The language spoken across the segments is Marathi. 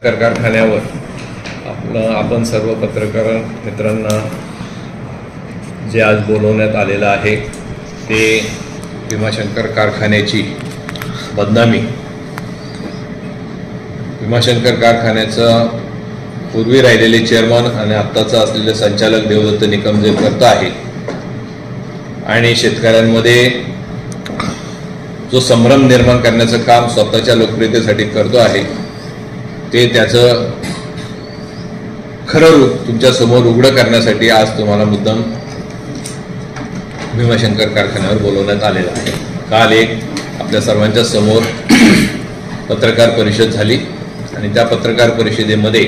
कारखान्यावर आपण सर्व पत्रकार मित्रांना जे आज बोलवण्यात आलेलं आहे ते भीमाशंकर कारखान्याची बदनामी, भीमाशंकर कारखान्याचं पूर्वी राहिलेले चेअरमन आणि आत्ताचा असलेले संचालक देवदत्त निकम जे करत आहे आणि शेतकऱ्यांमध्ये जो संभ्रम निर्माण करण्याचं काम स्वतःच्या लोकप्रियतेसाठी करतो आहे ते त्याचं खरं रूप तुमच्या समोर उघडं करण्यासाठी आज तुम्हाला मुद्दाम भीमाशंकर कारखान्यावर बोलवण्यात आलेलं आहे। काल एक आपल्या सर्वांच्या समोर पत्रकार परिषद झाली आणि त्या पत्रकार परिषदेमध्ये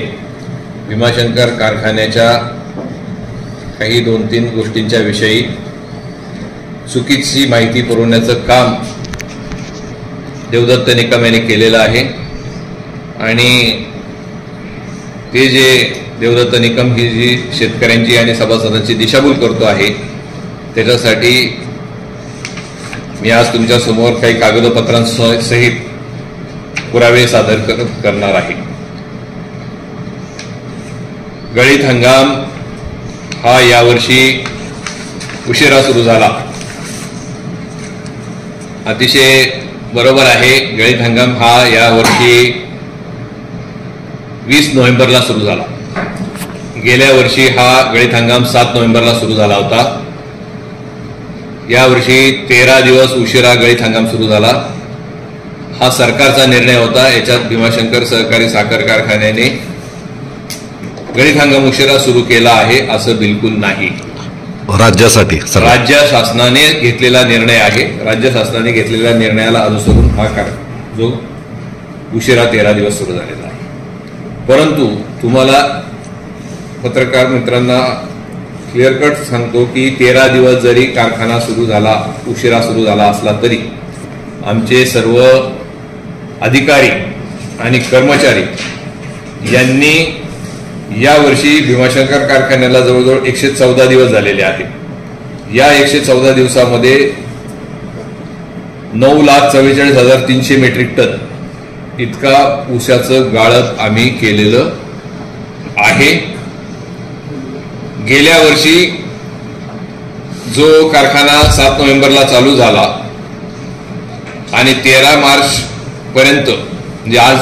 भीमाशंकर कारखान्याच्या काही 2-3 गोष्टींच्या विषयी चुकीची माहिती पुरवण्याचं काम देवदत्त निकम यांनी केलेलं आहे आणि ते जे देवदत्त निकम ही जी शेतकऱ्यांची आणि सभासदांची दिशाभूल करतो आहे त्याच्यासाठी मी आज तुमच्या समोर काही कागदपत्रांसहित पुरावे सादर करणार आहे। गळीत हंगाम हा यावर्षी उशिरा सुरू झाला, अतिशय बरोबर आहे। गळीत हंगाम हा यावर्षी 20 नोव्हेंबरला सुरू झाला। गेल्या वर्षी हा गळीत हंगाम 7 नोव्हेंबरला सुरू झाला होता। यावर्षी 13 दिवस उशिरा गळीत हंगाम सुरू झाला। हा सरकारचा निर्णय होता। याच्यात भीमाशंकर सहकारी साखर कारखान्याने गळीत हंगाम उशिरा सुरू केला आहे असं बिलकुल नाही। राज्यासाठी राज्य शासनाने घेतलेला निर्णय आहे। राज्य शासनाने घेतलेल्या निर्णयाला अनुसरून हा जो उशिरा 13 दिवस सुरू झालेला आहे। परंतु तुम्हाला पत्रकार मित्रांना क्लिअर कट सांगतो की 13 दिवस जरी कारखाना सुरू झाला, उशिरा सुरू झाला असला तरी आमचे सर्व अधिकारी आणि कर्मचारी यांनी यावर्षी भीमाशंकर कारखान्याला जवळजवळ 114 दिवस झालेले आहेत। या 114 दिवसामध्ये 9,44,300 मेट्रिक टन इतका ऊसाचं गाळप आम्ही केलेलं आहे। गेल्या वर्षी जो कारखाना 7 नोव्हेंबरला चालू झाला आणि 13 मार्च पर्यंत म्हणजे आज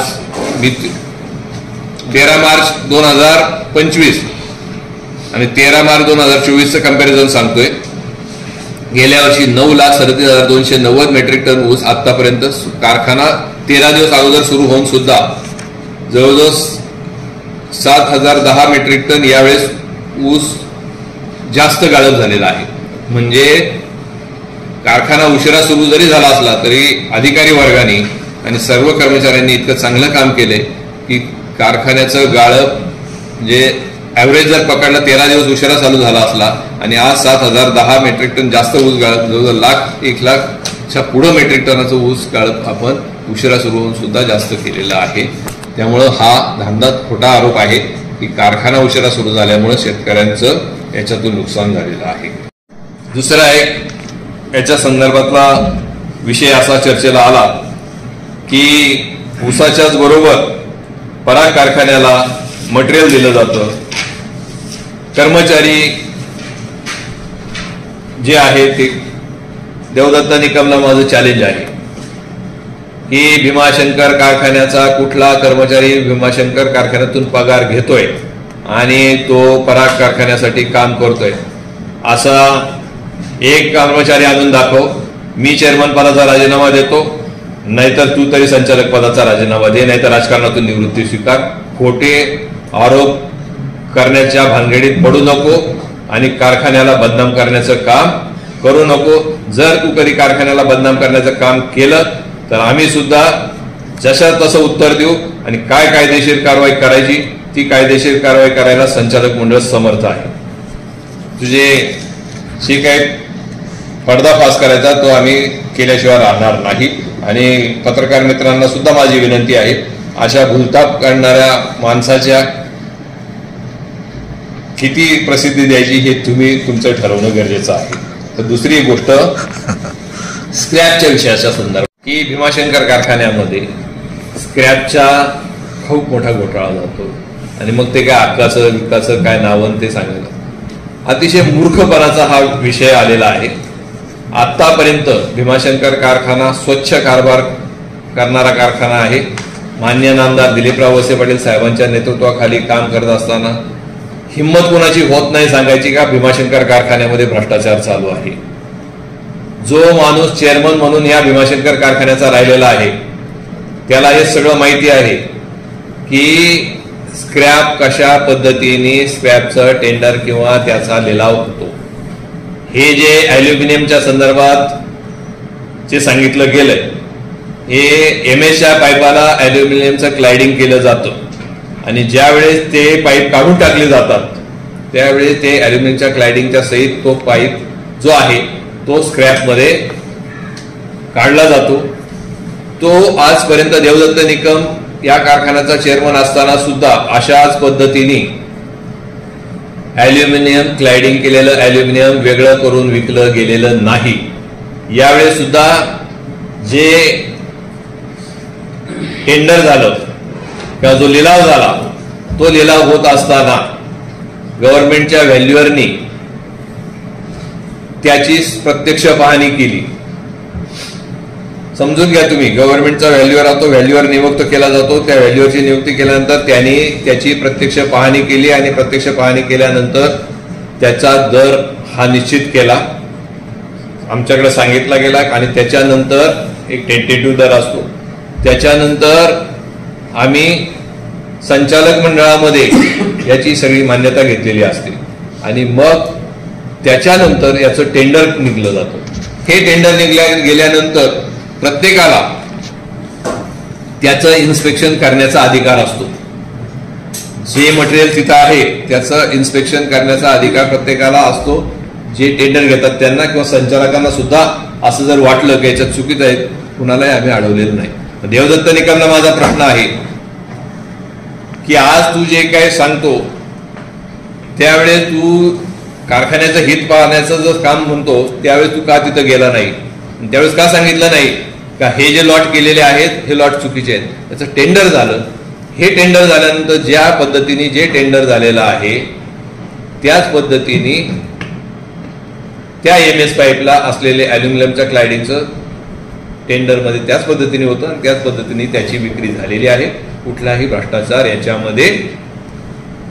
13 मार्च 2025 आणि 13 मार्च 2024चं कंपॅरिझन सांगतोय। गेल्या वर्षी 9,37,290 मेट्रिक टन ऊस आतापर्यंत कारखाना 13 दिवस अगोदर सुरू होऊन सुद्धा जवळजवळ 7,010 मेट्रिक टन यावेळेस ऊस जास्त गाळप झालेला आहे। म्हणजे कारखाना उशिरा सुरू जरी झाला असला तरी अधिकारी वर्गाने आणि सर्व कर्मचाऱ्यांनी इतकं चांगलं काम केले की कारखान्याचं गाळप म्हणजे ॲव्हरेज जर पकडला 13 दिवस उशिरा चालू झाला असला आणि आज 7,010 मेट्रिक टन जास्त ऊस गाळप, जवळजवळ 1,00,000च्या पुढे मेट्रिक टनाचं ऊस गाळप आपण उशिरा सुरू होऊन सुद्धा जास्त केलेला आहे। त्यामुळं हा धांदात खोटा आरोप आहे की कारखाना उशिरा सुरू झाल्यामुळे शेतकऱ्यांचं याच्यातून नुकसान झालेलं आहे। दुसरा एक याच्या संदर्भातला विषय असा चर्चेला आला की ऊसाच्याच बरोबर पराग कारखान्याला मटेरियल दिलं जातं। कर्मचारी जे आहे ते देवदत्त निकमला माझं चॅलेंज आहे की भीमाशंकर कारखान्याचा कुठला कर्मचारी भीमाशंकर कारखान्यातून पगार घेतोय आणि तो पराग कारखान्यासाठी काम करतोय असा एक कर्मचारी आणून दाखव। मी चेअरमन पदाचा राजीनामा देतो, नाहीतर तू तरी संचालक पदाचा राजीनामा दे, नाहीतर राजकारणातून निवृत्ती स्वीकार। खोटे आरोप करण्याच्या भानगडीत पडू नको आणि कारखान्याला बदनाम करण्याचं काम करू नको। जर तू कधी कारखान्याला बदनाम करण्याचं काम केलं तर आम्ही सुद्धा जशा तसं उत्तर देऊ आणि काय कायदेशीर कारवाई करायची ती कायदेशीर कारवाई करायला संचालक मंडळ समर्थ आहे। तुझे जे काही पर्दाफाश करायचा तो आम्ही केल्याशिवाय राहणार नाही। आणि पत्रकार मित्रांना सुद्धा माझी विनंती आहे, अशा भूलथाप करणाऱ्या माणसाच्या किती प्रसिद्धी द्यायची हे तुम्ही तुमचं ठरवणं गरजेचं आहे। तर दुसरी गोष्ट स्क्रॅपच्या विषयाच्या संदर्भात की भीमाशंकर कारखान्यामध्ये स्क्रॅपच्या खूप मोठा घोटाळा जातो आणि मग ते काय हक्काचं विकाचं काय नावं ते सांगायला अतिशय मूर्खपणाचा हा विषय आलेला आहे. आतापर्यंत भीमाशंकर कारखाना स्वच्छ कारभार करणारा कारखाना आहे. मान्य नामदार दिलीपराव वळसे पाटील साहेबांच्या नेतृत्वाखाली काम करत असताना हिंमत कोणाची होत नाही सांगायची का भीमाशंकर कारखान्यामध्ये भ्रष्टाचार चालू आहे. जो माणूस चेअरमन म्हणून या भीमाशंकर कारखान्याचा राहिलेला आहे त्याला हे सगळं माहिती आहे की स्क्रॅप कशा पद्धतीने स्क्रॅपचं टेंडर किंवा त्याचा लिलाव होतो. हे जे ॲल्युमिनियमच्या संदर्भात जे सांगितलं गेलंय हे एमएसच्या पाईपाला ॲल्युमिनियमचं क्लायडिंग केलं जातं आणि ज्यावेळेस ते पाईप काढून टाकले जातात त्यावेळेस ते ॲल्युमिनियमच्या क्लायडिंगच्या सहित तो पाईप जो आहे तो स्क्रॅपमध्ये काढला जातो. तो आजपर्यंत देवदत्त निकम या कारखान्याचा चेअरमन असताना सुद्धा अशाच पद्धतीने ॲल्युमिनियम क्लायडिंग केलेलं ॲल्युमिनियम वेगळं करून विकलं गेलेलं नाही. यावेळेस सुद्धा जे टेंडर झालं किंवा जो लिलाव झाला तो लिलाव होत असताना गव्हर्नमेंटच्या व्हॅल्युअरनी त्याची प्रत्यक्ष पाहणी केली. समजून घ्या तुम्ही, गव्हर्नमेंटचा व्हॅल्युअर तो व्हॅल्युअर नियुक्त केला जातो. त्या व्हॅल्युअरची नियुक्ती केल्यानंतर त्यांनी त्याची प्रत्यक्ष पाहणी केली आणि प्रत्यक्ष पाहणी केल्यानंतर त्याचा दर हा निश्चित केला, आमच्याकडे सांगितला गेला आणि त्याच्यानंतर एक टेंटेटिव्ह दर असतो. त्याच्यानंतर आम्ही संचालक मंडळामध्ये याची सगळी मान्यता घेतलेली असते आणि मग त्याच्यानंतर याचं टेंडर निघलं जातं. हे टेंडर गेल्यानंतर प्रत्येकाला त्याचं इन्स्पेक्शन करण्याचा अधिकार असतो. जे मटेरियल तिथं आहे त्याचं इन्स्पेक्शन करण्याचा अधिकार प्रत्येकाला असतो. जे टेंडर घेतात त्यांना किंवा संचालकांना सुद्धा असं जर वाटलं की याच्यात चुकीचं आहे कुणालाही आम्ही अडवलेलं नाही. देवदत्त निकमला माझा प्रश्न आहे की आज तू जे काय सांगतो त्यावेळेस तू कारखान्याचं हित पाहण्याचं जर काम म्हणतो त्यावेळेस तू का तिथं गेला नाही, त्यावेळेस का सांगितलं नाही का हे जे लॉट केलेले आहेत हे लॉट चुकीचे आहेत. त्याचं टेंडर झालं. हे टेंडर झाल्यानंतर ज्या पद्धतीने जे टेंडर झालेलं आहे त्याच पद्धतीने त्या एमएस पाईपला असलेले ॲल्युमिनियमच्या क्लायडिंगचं टेंडरमध्ये त्याच पद्धतीने होतं आणि त्याच पद्धतीने त्याची विक्री झालेली आहे. कुठलाही भ्रष्टाचार याच्यामध्ये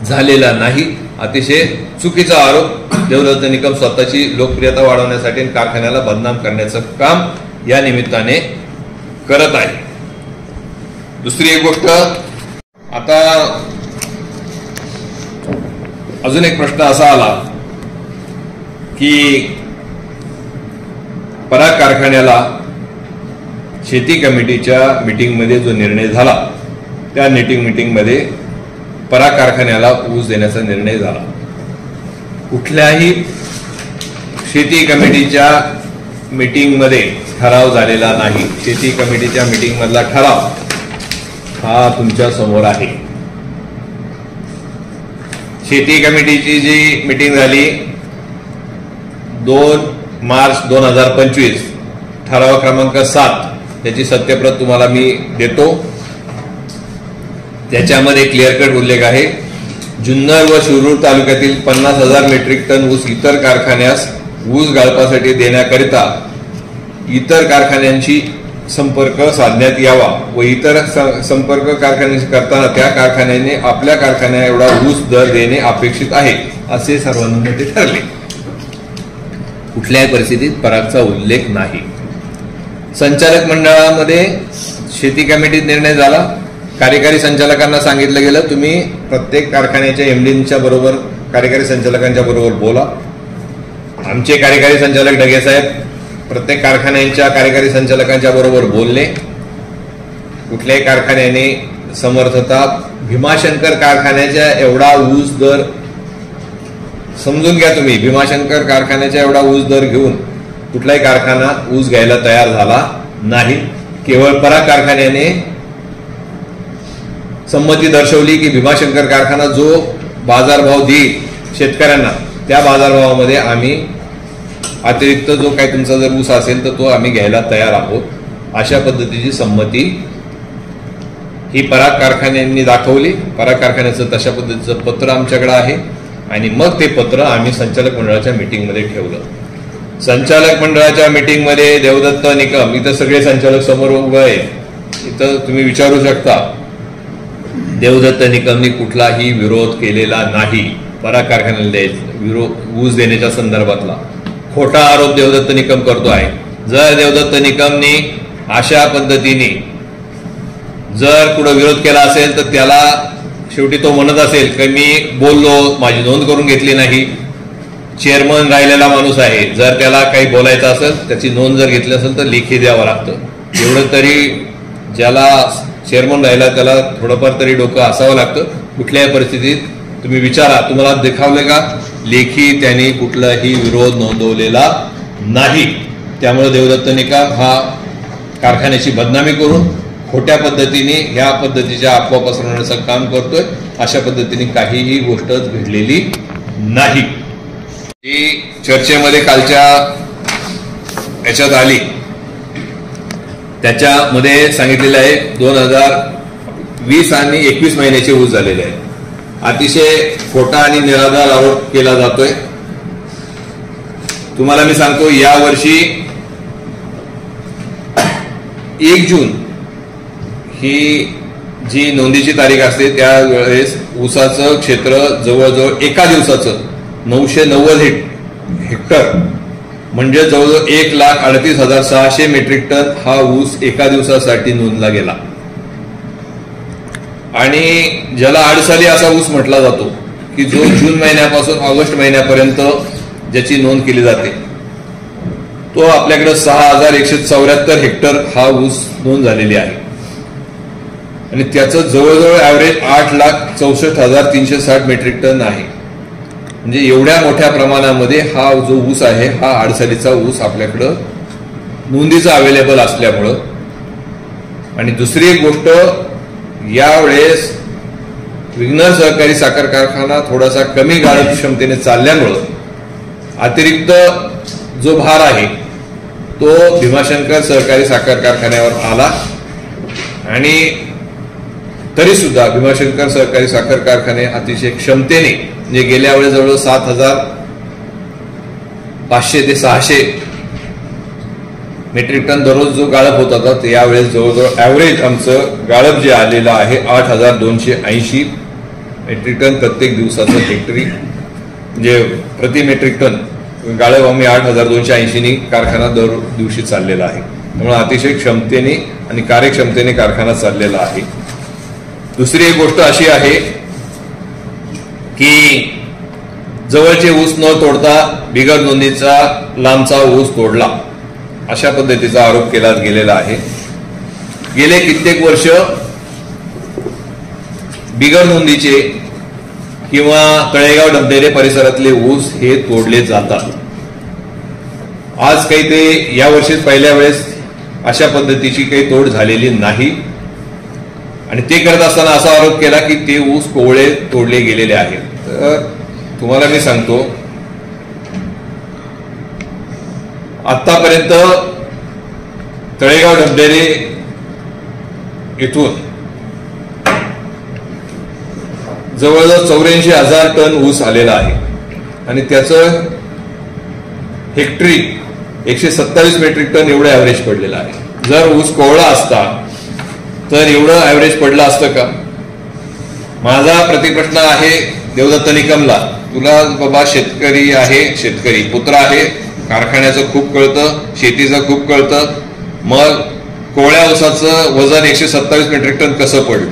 झालेला नाही. अतिशय चुकीचा आरोप देवदत्त निकम स्वतःची लोकप्रियता वाढवण्यासाठी आणि कारखान्याला बदनाम करण्याचं काम या निमित्ताने करत आहे. दुसरी एक गोष्ट, आता अजून एक प्रश्न असा आला की पराग कारखान्याला शेती कमिटीच्या मीटिंगमध्ये जो निर्णय झाला त्या मीटिंगमध्ये पराग कारखान्याला ऊस देण्याचा निर्णय झाला. कुठल्याही शेती कमिटीच्या मीटिंगमध्ये ठराव झालेला नाही. शेती कमिटीच्या मीटिंगमधला ठराव हा तुमच्या समोर आहे. शेती कमिटीची जी मीटिंग झाली 2 मार्च 2025, ठराव क्रमांक 7 त्याची सत्यप्रत तुम्हाला मी देतो. त्याच्यामध्ये क्लिअर कट उल्लेख आहे, जुन्नर व शिरूर तालुक्यातील 50,000 मेट्रिक टन ऊस इतर कारखान्यास ऊस गाळपासाठी देण्याकरिता इतर कारखान्यांशी संपर्क साधण्यात यावा व इतर संपर्क कारखान्यांशी करताना त्या कारखान्याने आपल्या कारखान्या एवढा ऊस दर देणे अपेक्षित आहे असे सर्वानुमते ठरले. कुठल्याही परिस्थितीत परागचा उल्लेख नाही. संचालक मंडळामध्ये शेती कमिटीत निर्णय झाला. कार्यकारी संचालकांना सांगितलं गेलं तुम्ही प्रत्येक कारखान्याच्या एमडींच्या बरोबर कार्यकारी संचालकांच्या बरोबर बोला. आमचे कार्यकारी संचालक ढगे साहेब प्रत्येक कारखान्यांच्या कार्यकारी संचालकांच्या बरोबर बोलले. कुठल्याही कारखान्याने समर्थता भीमाशंकर कारखान्याच्या एवढा ऊस दर, समजून घ्या तुम्ही, भीमाशंकर कारखान्याच्या एवढा ऊस दर घेऊन कुठलाही कारखाना ऊस घ्यायला तयार झाला नाही. केवळ पराग कारखान्याने संमती दर्शवली की भीमाशंकर कारखाना जो बाजारभाव देईल शेतकऱ्यांना त्या बाजारभावामध्ये आम्ही अतिरिक्त जो काही तुमचा जर ऊस असेल तर तो आम्ही घ्यायला तयार आहोत, अशा पद्धतीची संमती ही पराग कारखान्यांनी दाखवली. पराग कारखान्याचं तशा पद्धतीचं पत्र आमच्याकडे आहे आणि मग ते पत्र आम्ही संचालक मंडळाच्या मीटिंगमध्ये ठेवलं. संचालक मंडळाच्या मीटिंगमध्ये देवदत्त निकम, इथं सगळे संचालक समोर उभे आहेत, इथं तुम्ही विचारू शकता, देवदत्त निकमनी कुठलाही विरोध केलेला नाही. पराग कारखान्याला ऊस देण्याच्या संदर्भातला खोटा आरोप देवदत्त निकम करतो आहे. जर देवदत्त निकमनी अशा पद्धतीने जर कुठं विरोध केला असेल तर त्याला शेवटी तो म्हणत असेल की मी बोललो, माझी नोंद करून घेतली नाही. चेअरमन राहिलेला माणूस आहे, जर त्याला काही बोलायचं असेल, त्याची नोंद जर घेतली असेल तर लेखी द्यावं लागतं. एवढं तरी ज्याला चेअरमन राहिला त्याला थोडंफार तरी डोकं असावं लागतं. कुठल्याही परिस्थितीत तुम्ही विचारा, तुम्हाला देखावले का लेखी त्यांनी कुठलाही विरोध नोंदवलेला नाही. त्यामुळे देवदत्त निकम हा कारखान्याची बदनामी करून खोट्या पद्धतीने ह्या पद्धतीच्या अफवा पसरवण्याचं काम करतोय. अशा पद्धतीने काहीही गोष्टच घडलेली नाही. ही चर्चेमध्ये कालच्या याच्यात आली, त्याच्यामध्ये सांगितलेलं आहे 2020 आणि 21 महिन्याचे ऊस झालेले आहे. अतिशय खोटा आणि निराधार आरोप केला जातोय. तुम्हाला मी सांगतो, यावर्षी 1 जून ही जी नोंदीची तारीख असते त्यावेळेस ऊसाचं क्षेत्र जवळजवळ एका दिवसाचं 990 हेक्टर म्हणजे जवळजवळ 1,38,600 मेट्रिक टन हा ऊस एका दिवसासाठी नोंदला गेला. आणि ज्याला आडसाली असा ऊस म्हटला जातो की जो जून महिन्यापासून ऑगस्ट महिन्यापर्यंत ज्याची नोंद केली जाते, तो आपल्याकडे 6,174 हेक्टर हा ऊस नोंद झालेली आहे. आणि त्याचं जवळजवळ ॲव्हरेज 8,64,360 मेट्रिक टन आहे. म्हणजे एवढ्या मोठ्या प्रमाणामध्ये हा जो ऊस आहे हा आडसालीचा ऊस आपल्याकडं नोंदीचा अवेलेबल असल्यामुळं. आणि दुसरी एक गोष्ट, यावेळेस विघ्नर सहकारी साखर कारखाना थोडासा कमी गाळप क्षमतेने चालल्यामुळं अतिरिक्त जो भार आहे तो भीमाशंकर सहकारी साखर कारखान्यावर आला. आणि तरी सुद्धा भीमाशंकर सहकारी साखर कारखाने अतिशय क्षमतेने, म्हणजे गेल्या वेळेस जवळजवळ 7,500 ते 600 मेट्रिक टन दररोज जो गाळप होत होता, तर यावेळेस जवळजवळ ॲव्हरेज आमचं गाळप जे आलेलं आहे 8,280 मेट्रिक टन प्रत्येक दिवसाचं हेक्टरी, म्हणजे प्रति मेट्रिक टन गाळप आम्ही 8,280 कारखाना दर दिवशी चाललेला आहे. त्यामुळे अतिशय क्षमतेने आणि कार्यक्षमतेने कारखाना चाललेला आहे. दुसरी एक गोष्ट अशी आहे की जवळचे ऊस न तोडता बिगर नोंदीचा लांबचा ऊस तोडला, अशा पद्धतीचा आरोप केला गेलेला आहे. गेले कित्येक वर्ष बिगर नोंदीचे किंवा तळेगाव डबडेरे परिसरातले ऊस हे तोडले जातात. आज काही ते यावर्षी पहिल्या वेळेस अशा पद्धतीची काही तोड झालेली नाही. आणि ते करत असताना असा आरोप केला की ते ऊस कोवळे तोडले गेलेले आहेत. तर तुम्हाला मी सांगतो, आतापर्यंत तळेगाव डबडेरे इथून जवळजवळ 84,000 टन ऊस आलेला आहे. आणि त्याचं हेक्टरी 127 मेट्रिक टन एवढं ॲव्हरेज पडलेलं आहे. जर ऊस कोवळा असता तर एवढं ॲव्हरेज पडलं असतं का? माझा प्रतिप्रश्न आहे देवदत्त निकमला, तुला बाबा शेतकरी आहे, शेतकरी पुत्र आहे, कारखान्याचं खूप कळतं, शेतीचं खूप कळतं, मग कोवळ्या ऊसाचं वजन 127 मेट्रिक टन कसं पडलं?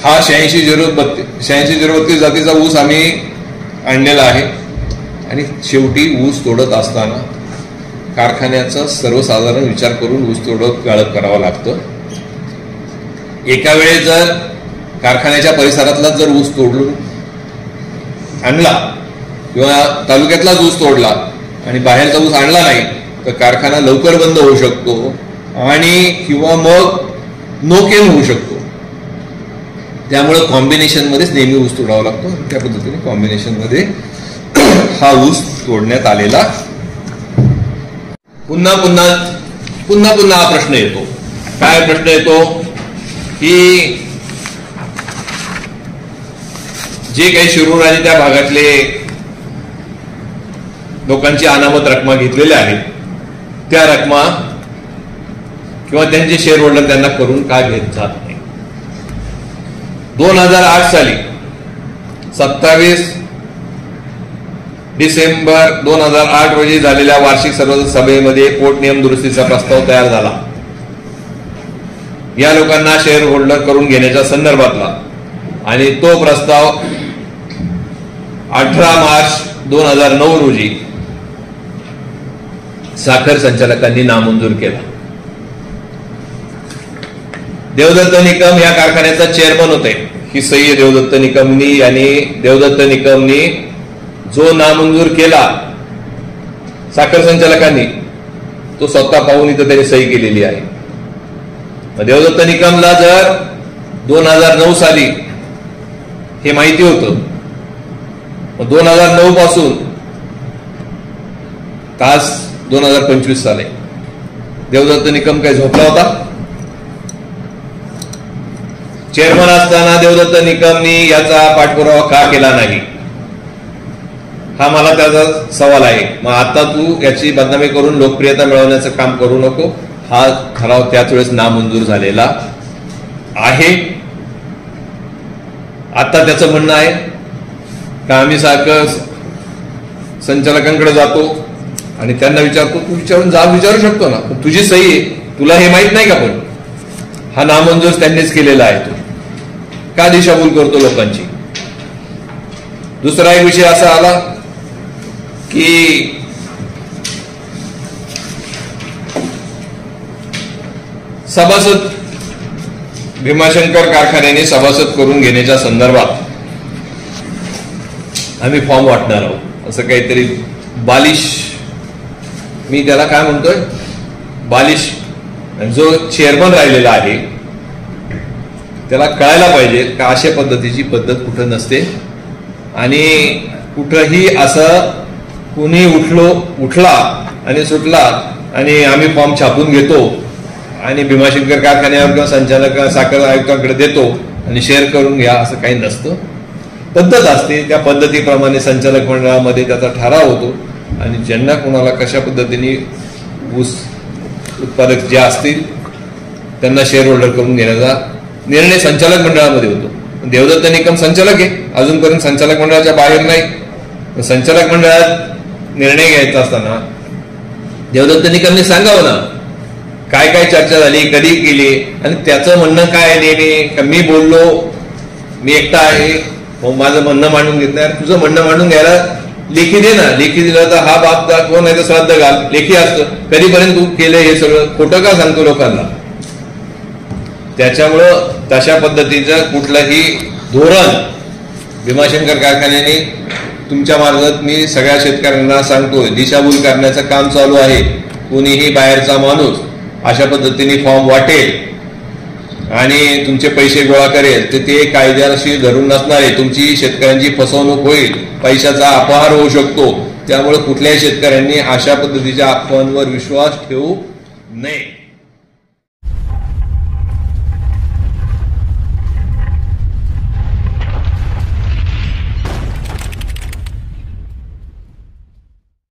हा 86-032 जातीचा ऊस आम्ही आणलेला आहे. आणि शेवटी ऊस तोडत असताना कारखान्याचा सर्वसाधारण विचार करून ऊस तोडत गाळप करावं लागतं. एका वेळेस जर कारखान्याच्या परिसरातला जर ऊस तोडून आणला किंवा तालुक्यातलाच ऊस तोडला आणि बाहेरचा ऊस आणला नाही तर कारखाना लवकर बंद होऊ शकतो आणि किंवा मग नोकेल होऊ शकतो. त्यामुळे कॉम्बिनेशन मध्येच नेहमी ऊस तोडावा लागतो. त्या पद्धतीने कॉम्बिनेशन मध्ये हा ऊस तोडण्यात आलेला. पुन्हा पुन्हा हा प्रश्न येतो. काय प्रश्न येतो की जे काही शिरूर आणि त्या भागातले लोकांची अनामत रकमा घेतलेल्या आहेत त्या रकमा किंवा त्यांचे शेअर होल्डर त्यांना करून का घेत जात नाही. 2008 साली 27 डिसेंबर 2008 रोजी झालेल्या वार्षिक सर्वोच्च सभेमध्ये पोटनियम दुरुस्तीचा प्रस्ताव तयार झाला. या लोकांना शेअर होल्डर करून घेण्याच्या संदर्भातला आणि तो प्रस्ताव 18 मार्च 2009 रोजी साखर संचालकांनी नामंजूर केला. देवदत्त निकम या कारखान्याचा चेअरमन होते. ही सही आहे देवदत्त निकमनी आणि देवदत्त निकमनी जो नामंजूर केला साखर संचालकांनी तो स्वतः पाहून इथं त्यांनी सही केलेली आहे. देवदत्त निकमला जर 2009 साली हे माहिती होतं, 2009 पासून तास 2025 साले देवदत्त निकम काय झोपला होता? चेअरमन असताना देवदत्त निकमनी याचा पाठपुरावा का केला नाही हा मला त्याचा सवाल आहे. मग आता तू याची बदनामी करून लोकप्रियता मिळवण्याचं काम करू नको. हा ठराव त्याच वेळेस नामंजूर झालेला आहे. आता त्याचं म्हणणं आहे का आम्ही साखर संचालकांकडे जातो आणि त्यांना विचारतो. तू विचारू शकतो ना, तुझी सही आहे, तुला हे माहित नाही का? पण हा नामंजूर त्यांनीच केलेला आहे. तू का दिशाभूल करतो लोकांची? दुसरा एक विषय असा आला की सभासद भीमाशंकर कारखान्याने सभासद करून घेण्याच्या संदर्भात आम्ही फॉर्म वाटणार आहोत असं काहीतरी बालिश, मी त्याला काय म्हणतोय, बालिश. जो चेअरमन राहिलेला आहे त्याला कळायला पाहिजे का अशा पद्धतीची पद्धत कुठं नसते आणि कुठंही असं कुणी उठला आणि सुटला आणि आम्ही फॉर्म छापून घेतो आणि भीमाशंकर कारखान्यावर किंवा संचालक साखर आयुक्तांकडे देतो आणि शेअर करून घ्या असं काही नसतं. पद्धत असते. त्या पद्धतीप्रमाणे संचालक मंडळामध्ये त्याचा ठराव होतो आणि ज्यांना कोणाला कशा पद्धतीने ऊस उत्पादक जे असतील त्यांना शेअर होल्डर करून घेण्याचा निर्णय संचालक मंडळामध्ये होतो. देवदत्त निकम संचालक आहे, अजूनपर्यंत संचालक मंडळाच्या बाहेर नाही. संचालक मंडळात निर्णय घ्यायचा असताना देवदत्त निकमने सांगावं ना काय काय चर्चा झाली, कधी केली आणि त्याचं म्हणणं काय आहे. नेहमी मी बोललो, मी एकटा आहे, मग माझं म्हणणं मांडून घेत नाही. तुझं म्हणणं मांडून घ्यायला लेखी दे ना. लेखी दिलं तर हा बाप दाखव, नाही तर श्राद्ध घाल. लेखी असतं. कधीपर्यंत तू केलं हे सगळं? खोटं का सांगतो लोकांना? त्याच्यामुळं तशा पद्धतीचं कुठलंही धोरण भीमाशंकर कारखान्याने तुमच्या मार्फत मी सगळ्या शेतकऱ्यांना सांगतोय दिशाभूल करण्याचं काम चालू आहे. कोणीही बाहेरचा माणूस अशा पद्धतीने फॉर्म वाटेल आणि तुमचे पैसे गोळा करेल तर ते कायद्याशी धरून नसणार आहे. तुमची शेतकऱ्यांची फसवणूक होईल, पैशाचा अपहार होऊ शकतो. त्यामुळे कुठल्याही शेतकऱ्यांनी अशा पद्धतीच्या अफवांवर विश्वास ठेवू नये.